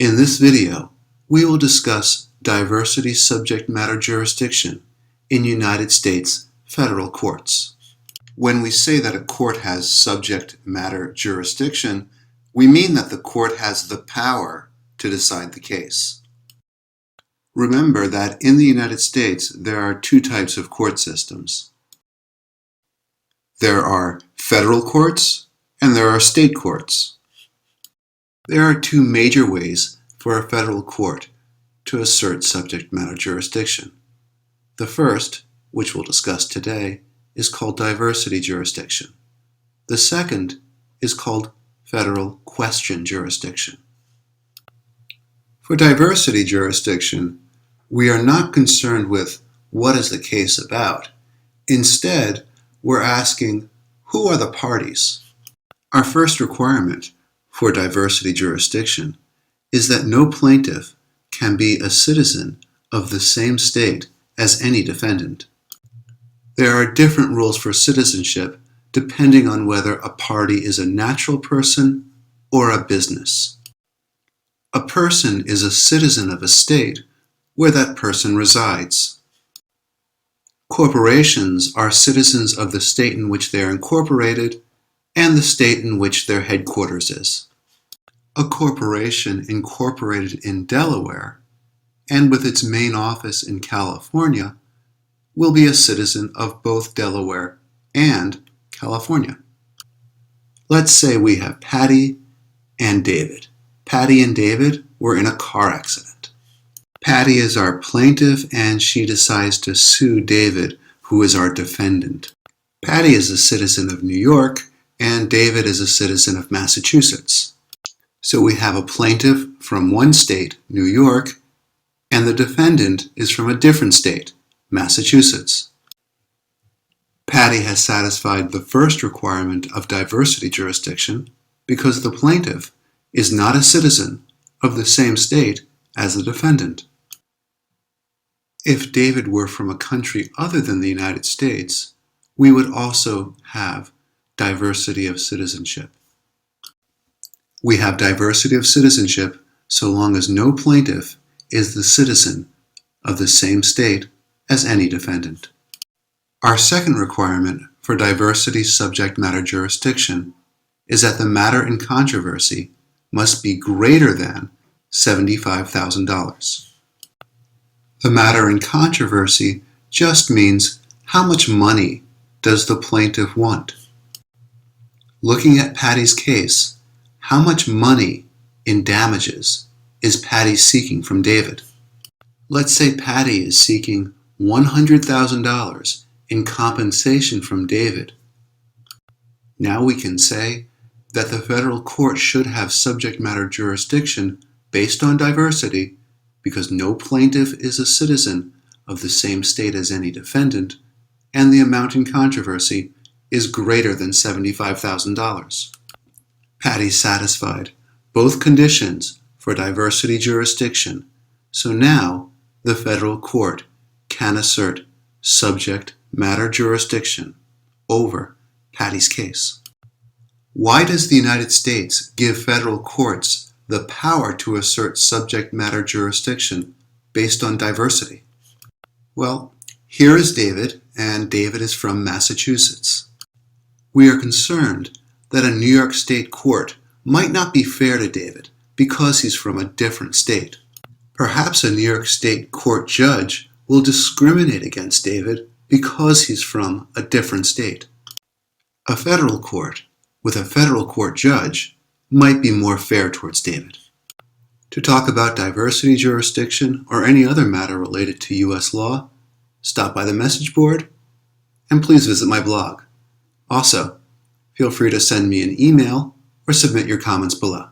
In this video, we will discuss diversity subject matter jurisdiction in United States federal courts. When we say that a court has subject matter jurisdiction, we mean that the court has the power to decide the case. Remember that in the United States, there are two types of court systems. There are federal courts and there are state courts. There are two major ways for a federal court to assert subject matter jurisdiction. The first, which we'll discuss today, is called diversity jurisdiction. The second is called federal question jurisdiction. For diversity jurisdiction, we are not concerned with what is the case about. Instead, we're asking, who are the parties? Our first requirement for diversity jurisdiction is that no plaintiff can be a citizen of the same state as any defendant. There are different rules for citizenship depending on whether a party is a natural person or a business. A person is a citizen of a state where that person resides. Corporations are citizens of the state in which they are incorporated and the state in which their headquarters is. A corporation incorporated in Delaware and with its main office in California will be a citizen of both Delaware and California. Let's say we have Patty and David. Patty and David were in a car accident. Patty is our plaintiff and she decides to sue David, who is our defendant. Patty is a citizen of New York and David is a citizen of Massachusetts. So we have a plaintiff from one state, New York, and the defendant is from a different state, Massachusetts. Patty has satisfied the first requirement of diversity jurisdiction because the plaintiff is not a citizen of the same state as the defendant. If David were from a country other than the United States, we would also have diversity of citizenship. We have diversity of citizenship so long as no plaintiff is the citizen of the same state as any defendant. Our second requirement for diversity subject matter jurisdiction is that the matter in controversy must be greater than $75,000. The matter in controversy just means how much money does the plaintiff want. Looking at Patty's case, how much money in damages is Patty seeking from David? Let's say Patty is seeking $100,000 in compensation from David. Now we can say that the federal court should have subject matter jurisdiction based on diversity because no plaintiff is a citizen of the same state as any defendant and the amount in controversy is greater than $75,000. Patty satisfied both conditions for diversity jurisdiction, so now the federal court can assert subject matter jurisdiction over Patty's case. Why does the United States give federal courts the power to assert subject matter jurisdiction based on diversity? Well, here is David, and David is from Massachusetts. We are concerned that a New York State court might not be fair to David because he's from a different state. Perhaps a New York State court judge will discriminate against David because he's from a different state. A federal court with a federal court judge might be more fair towards David. To talk about diversity jurisdiction or any other matter related to U.S. law, stop by the message board and please visit my blog. Also, feel free to send me an email or submit your comments below.